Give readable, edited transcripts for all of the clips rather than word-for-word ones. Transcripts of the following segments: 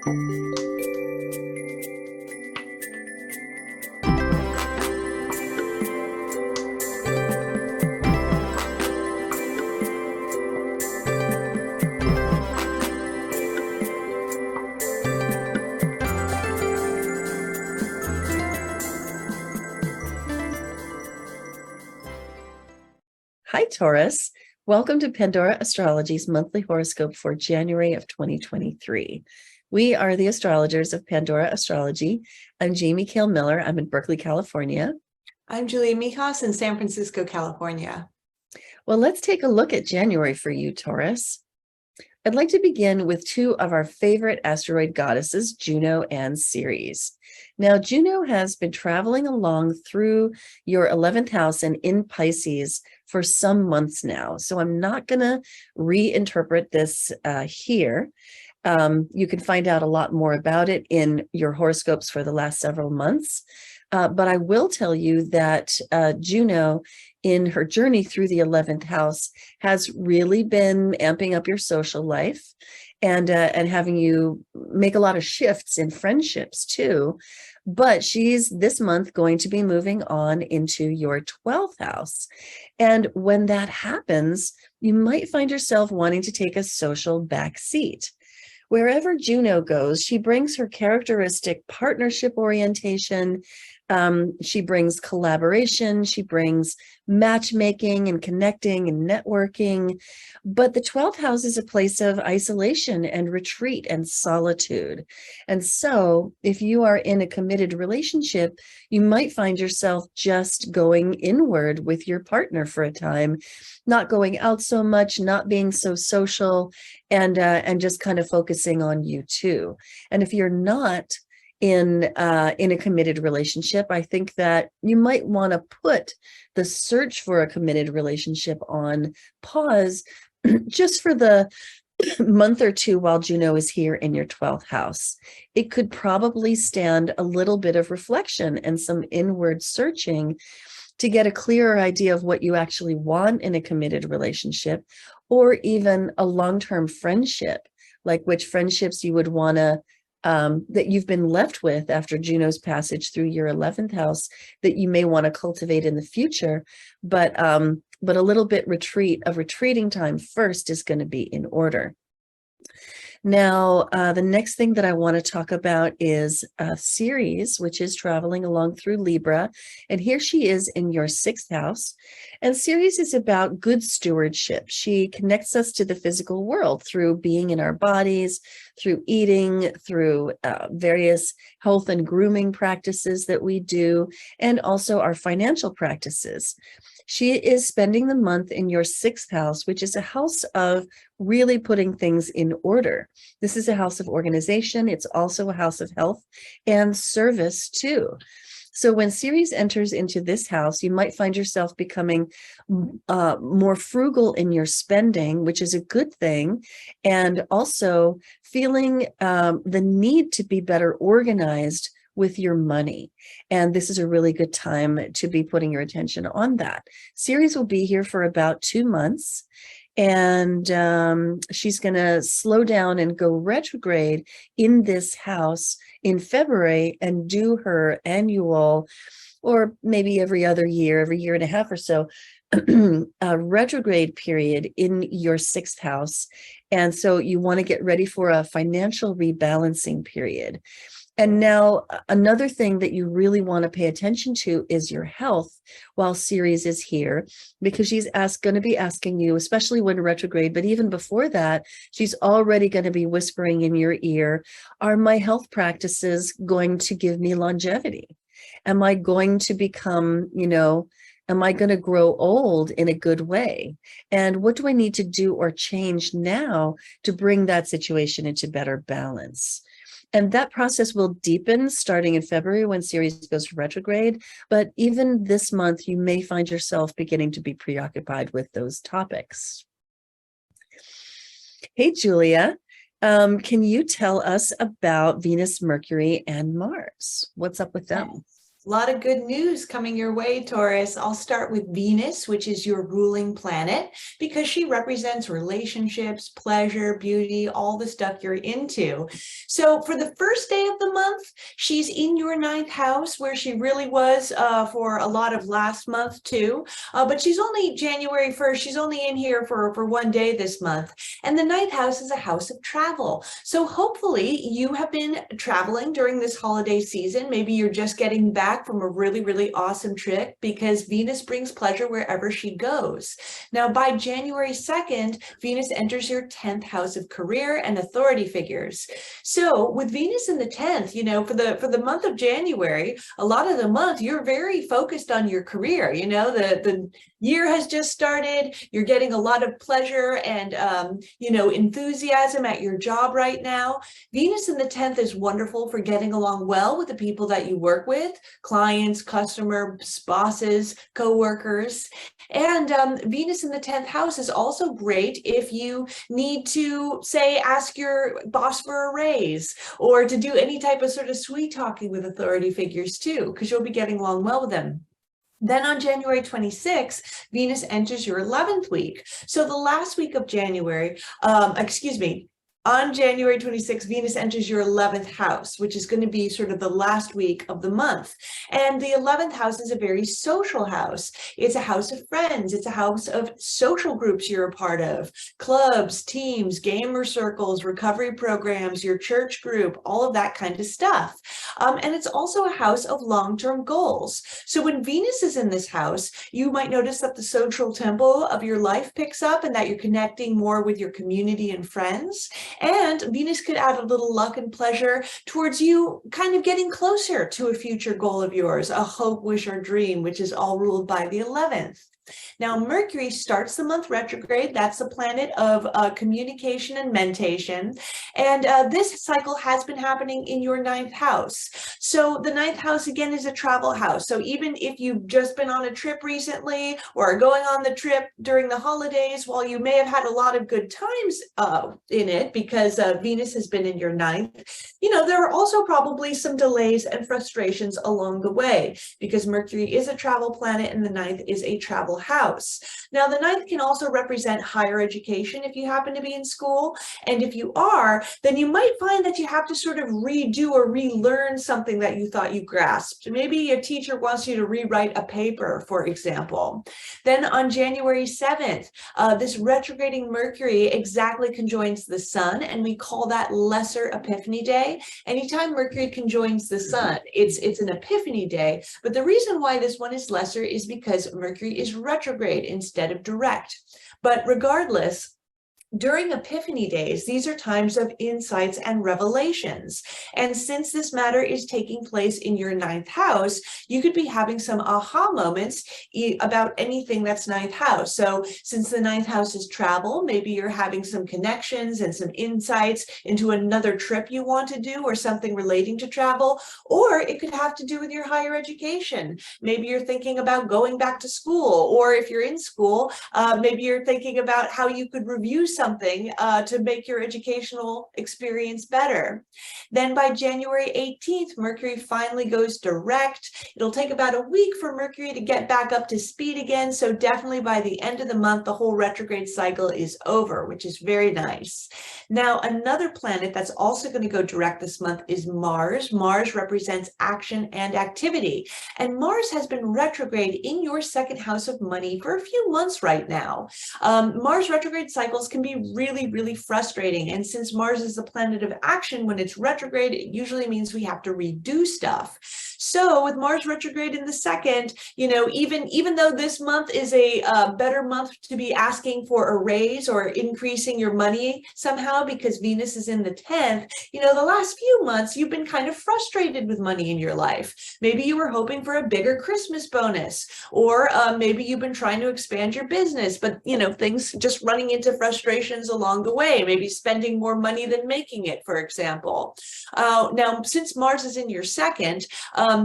Hi, Taurus. Welcome to Pandora Astrology's monthly horoscope for January of 2023. We are the astrologers of Pandora Astrology. I'm Jamie Kale Miller. I'm in Berkeley, California. I'm Julia Mijas in San Francisco, California. Well, let's take a look at January for you, Taurus. I'd like to begin with two of our favorite asteroid goddesses, Juno and Ceres. Now, Juno has been traveling along through your 11th house and in Pisces for some months now. So I'm not going to reinterpret this here. You can find out a lot more about it in your horoscopes for the last several months. But I will tell you that Juno, in her journey through the 11th house, has really been amping up your social life and having you make a lot of shifts in friendships too. But she's this month going to be moving on into your 12th house. And when that happens, you might find yourself wanting to take a social back seat. Wherever Juno goes, she brings her characteristic partnership orientation. She brings collaboration, she brings matchmaking and connecting and networking. But the 12th house is a place of isolation and retreat and solitude. And so if you are in a committed relationship, you might find yourself just going inward with your partner for a time, not going out so much, not being so social, and just kind of focusing on you too. And if you're not in a committed relationship, I think that you might want to put the search for a committed relationship on pause just for the month or two while Juno is here in your 12th house. It could probably stand a little bit of reflection and some inward searching to get a clearer idea of what you actually want in a committed relationship, or even a long-term friendship, like which friendships you would want to that you've been left with after Juno's passage through your 11th house that you may want to cultivate in the future. But a little bit retreating time first is going to be in order. Now, the next thing that I want to talk about is Ceres, which is traveling along through Libra. And here she is in your 6th house. And Ceres is about good stewardship. She connects us to the physical world through being in our bodies, through eating, through various health and grooming practices that we do, and also our financial practices. She is spending the month in your 6th house, which is a house of really putting things in order. This is a house of organization. It's also a house of health and service too. So when Ceres enters into this house, you might find yourself becoming more frugal in your spending, which is a good thing, and also feeling the need to be better organized with your money. And this is a really good time to be putting your attention on that. Ceres will be here for about 2 months. And she's going to slow down and go retrograde in this house in February and do her annual, or maybe every year and a half or so, a retrograde period in your 6th house. And so you want to get ready for a financial rebalancing period. And now another thing that you really want to pay attention to is your health while Ceres is here, because she's going to be asking you, especially when retrograde, but even before that, she's already going to be whispering in your ear, are my health practices going to give me longevity? Am I going to become, am I going to grow old in a good way? And what do I need to do or change now to bring that situation into better balance? And that process will deepen starting in February when Ceres goes retrograde. But even this month, you may find yourself beginning to be preoccupied with those topics. Hey, Julia, can you tell us about Venus, Mercury, and Mars? What's up with them? A lot of good news coming your way, Taurus. I'll start with Venus, which is your ruling planet, because she represents relationships, pleasure, beauty, all the stuff you're into. So for the first day of the month, she's in your ninth house, where she really was for a lot of last month too. But she's only January 1st. She's only in here for one day this month. And the ninth house is a house of travel. So hopefully you have been traveling during this holiday season. Maybe you're just getting back from a really, really awesome trip, because Venus brings pleasure wherever she goes. Now, by January 2nd, Venus enters your 10th house of career and authority figures. So with Venus in the 10th, for the month of January, a lot of the month, you're very focused on your career. The year has just started. You're getting a lot of pleasure and, enthusiasm at your job right now. Venus in the 10th is wonderful for getting along well with the people that you work with, clients, customers, bosses, co-workers. And Venus in the 10th house is also great if you need to, say, ask your boss for a raise, or to do any type of sort of sweet talking with authority figures too, because you'll be getting along well with them. Then on January 26th, Venus enters your 11th week. So the last week of January, on January 26th, Venus enters your 11th house, which is going to be sort of the last week of the month. And the 11th house is a very social house. It's a house of friends. It's a house of social groups you're a part of, clubs, teams, gamer circles, recovery programs, your church group, all of that kind of stuff. And it's also a house of long-term goals. So when Venus is in this house, you might notice that the social tempo of your life picks up, and that you're connecting more with your community and friends. And Venus could add a little luck and pleasure towards you kind of getting closer to a future goal of yours, a hope, wish, or dream, which is all ruled by the 11th. Now, Mercury starts the month retrograde. That's the planet of communication and mentation. And this cycle has been happening in your ninth house. So the ninth house, again, is a travel house. So even if you've just been on a trip recently, or are going on the trip during the holidays, while you may have had a lot of good times in it, because Venus has been in your ninth, there are also probably some delays and frustrations along the way, because Mercury is a travel planet and the ninth is a travel house. Now, the ninth can also represent higher education if you happen to be in school. And if you are, then you might find that you have to sort of redo or relearn something that you thought you grasped. Maybe a teacher wants you to rewrite a paper, for example. Then on January 7th, this retrograding Mercury exactly conjoins the sun, and we call that Lesser Epiphany Day. Anytime Mercury conjoins the sun, it's an Epiphany Day. But the reason why this one is lesser is because Mercury is retrograde instead of direct. But regardless, during Epiphany days, these are times of insights and revelations. And since this matter is taking place in your ninth house, you could be having some aha moments about anything that's ninth house. So since the ninth house is travel, maybe you're having some connections and some insights into another trip you want to do, or something relating to travel, or it could have to do with your higher education. Maybe you're thinking about going back to school, or if you're in school, maybe you're thinking about how you could review something to make your educational experience better. Then by January 18th, Mercury finally goes direct. It'll take about a week for Mercury to get back up to speed again. So definitely by the end of the month, the whole retrograde cycle is over, which is very nice. Now, another planet that's also going to go direct this month is Mars. Mars represents action and activity. And Mars has been retrograde in your second house of money for a few months right now. Mars retrograde cycles can be really, really frustrating. And since Mars is the planet of action, when it's retrograde, it usually means we have to redo stuff. So with Mars retrograde in the second, even though this month is a better month to be asking for a raise or increasing your money somehow, because Venus is in the 10th, the last few months you've been kind of frustrated with money in your life. Maybe you were hoping for a bigger Christmas bonus, or maybe you've been trying to expand your business, but things just running into frustrations along the way, maybe spending more money than making it, for example. Now, since Mars is in your second,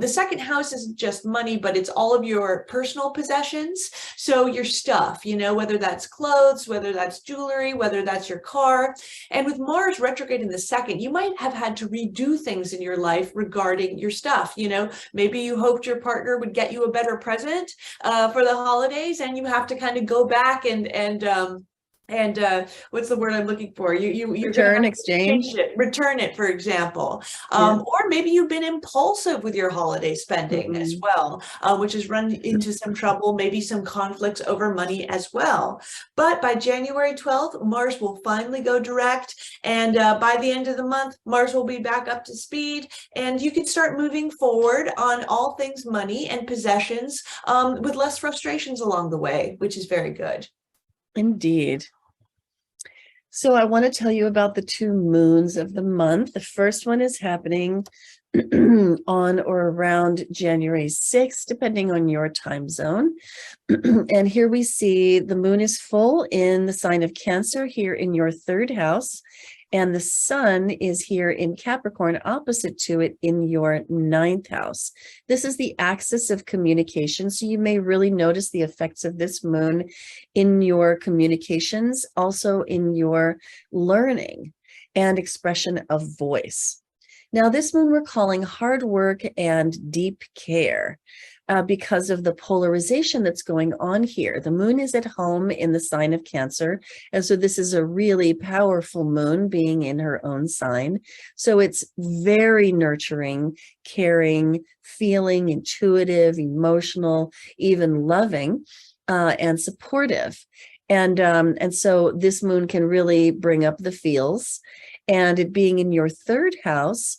The second house isn't just money, but it's all of your personal possessions. So your stuff, whether that's clothes, whether that's jewelry, whether that's your car. And with Mars retrograde in the second, you might have had to redo things in your life regarding your stuff. Maybe you hoped your partner would get you a better present for the holidays, and you have to kind of go back and what's the word I'm looking for? You're Return, gonna exchange. return it, for example. Yeah. Or maybe you've been impulsive with your holiday spending as well, which has run into some trouble, maybe some conflicts over money as well. But by January 12th, Mars will finally go direct, and by the end of the month, Mars will be back up to speed, and you can start moving forward on all things money and possessions with less frustrations along the way, which is very good. Indeed. So I want to tell you about the two moons of the month. The first one is happening on or around January 6th, depending on your time zone. And here we see the moon is full in the sign of Cancer here in your third house. And the sun is here in Capricorn opposite to it in your ninth house. This is the axis of communication. So you may really notice the effects of this moon in your communications, also in your learning and expression of voice. Now, this moon we're calling hard work and deep care. Because of the polarization that's going on here. The moon is at home in the sign of Cancer. And so this is a really powerful moon being in her own sign. So it's very nurturing, caring, feeling, intuitive, emotional, even loving, and supportive. And so this moon can really bring up the feels. And it being in your third house,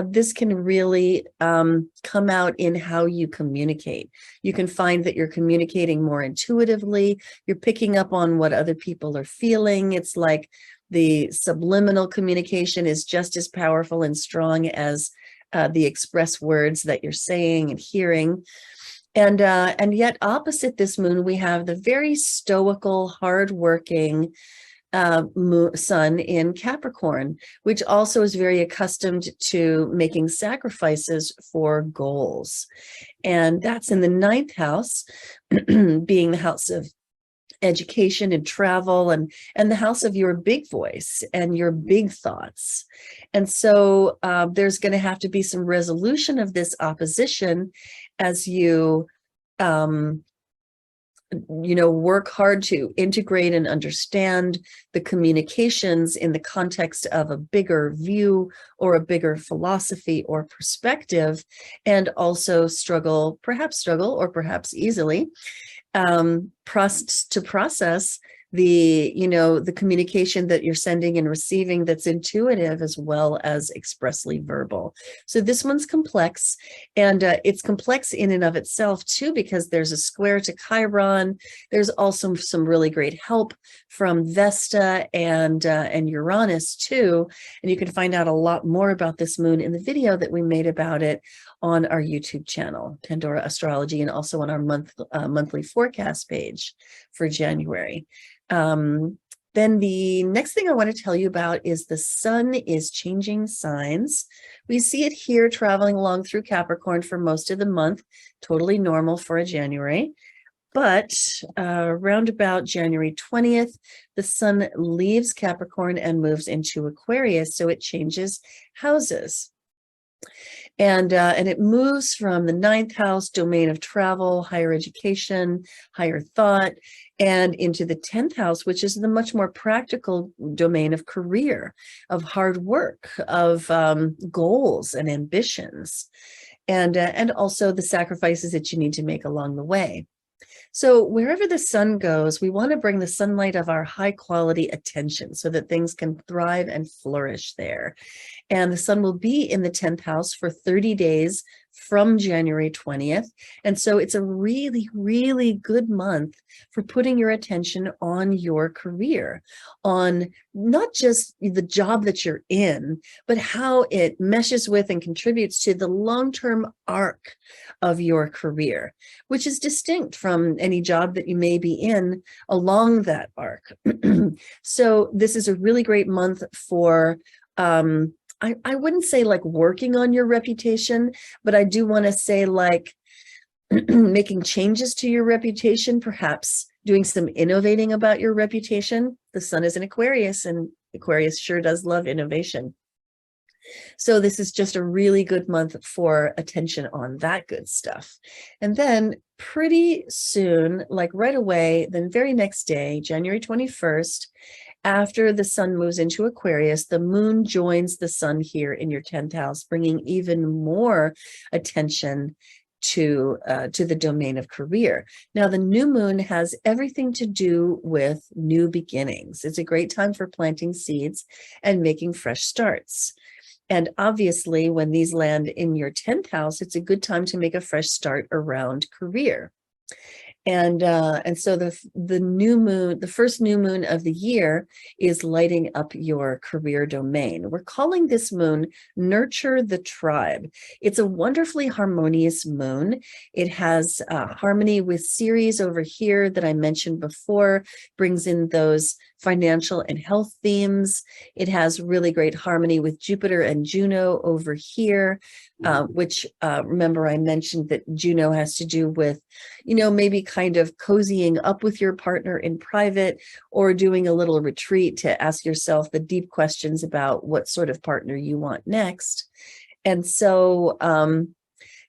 this can really come out in how you communicate. You can find that you're communicating more intuitively. You're picking up on what other people are feeling. It's like the subliminal communication is just as powerful and strong as the express words that you're saying and hearing. And yet opposite this moon, we have the very stoical, hardworking sun in Capricorn, which also is very accustomed to making sacrifices for goals. And that's in the ninth house, being the house of education and travel, and the house of your big voice and your big thoughts. And so there's going to have to be some resolution of this opposition as you work hard to integrate and understand the communications in the context of a bigger view or a bigger philosophy or perspective, and also perhaps easily, to process the communication that you're sending and receiving that's intuitive as well as expressly verbal. So this one's complex, and it's complex in and of itself too, because there's a square to Chiron. There's also some really great help from Vesta and Uranus too. And you can find out a lot more about this moon in the video that we made about it on our YouTube channel, Pandora Astrology, and also on our monthly forecast page for January. Then the next thing I want to tell you about is the sun is changing signs. We see it here traveling along through Capricorn for most of the month, totally normal for a January. But around about January 20th, the sun leaves Capricorn and moves into Aquarius, so it changes houses. And it moves from the ninth house, domain of travel, higher education, higher thought, and into the 10th house, which is the much more practical domain of career, of hard work, of goals and ambitions, and also the sacrifices that you need to make along the way. So wherever the sun goes, we want to bring the sunlight of our high quality attention so that things can thrive and flourish there. And the sun will be in the 10th house for 30 days from January 20th. And so it's a really, really good month for putting your attention on your career, on not just the job that you're in, but how it meshes with and contributes to the long-term arc of your career, which is distinct from any job that you may be in along that arc. So this is a really great month for I wouldn't say like working on your reputation, but I do want to say like making changes to your reputation, perhaps doing some innovating about your reputation. The sun is in Aquarius, and Aquarius sure does love innovation. So this is just a really good month for attention on that good stuff. And then pretty soon, like right away, the very next day, January 21st, after the sun moves into Aquarius, the moon joins the sun here in your 10th house, bringing even more attention to the domain of career. Now, the new moon has everything to do with new beginnings. It's a great time for planting seeds and making fresh starts. And obviously, when these land in your 10th house, it's a good time to make a fresh start around career. And so the new moon, the first new moon of the year, is lighting up your career domain. We're calling this moon Nurture the Tribe. It's a wonderfully harmonious moon. It has harmony with Ceres over here that I mentioned before, brings in those financial and health themes. It has really great harmony with Jupiter and Juno over here, which remember I mentioned that Juno has to do with, maybe kind of cozying up with your partner in private, or doing a little retreat to ask yourself the deep questions about what sort of partner you want next. And so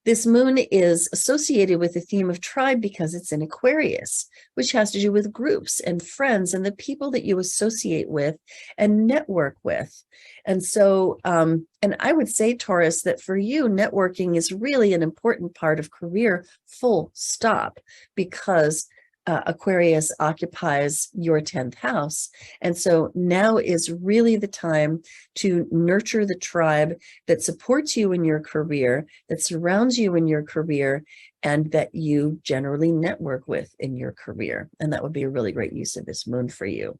this moon is associated with the theme of tribe because it's in Aquarius, which has to do with groups and friends and the people that you associate with and network with. And so, and I would say, Taurus, that for you, networking is really an important part of career, full stop, because Aquarius occupies your 10th house. And so now is really the time to nurture the tribe that supports you in your career, that surrounds you in your career, and that you generally network with in your career. And that would be a really great use of this moon for you.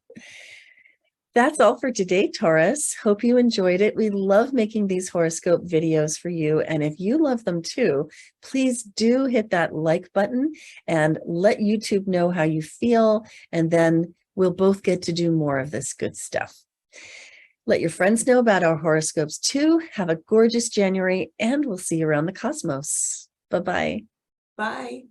That's all for today, Taurus. Hope you enjoyed it. We love making these horoscope videos for you. And if you love them too, please do hit that like button and let YouTube know how you feel. And then we'll both get to do more of this good stuff. Let your friends know about our horoscopes too. Have a gorgeous January, and we'll see you around the cosmos. Bye-bye. Bye.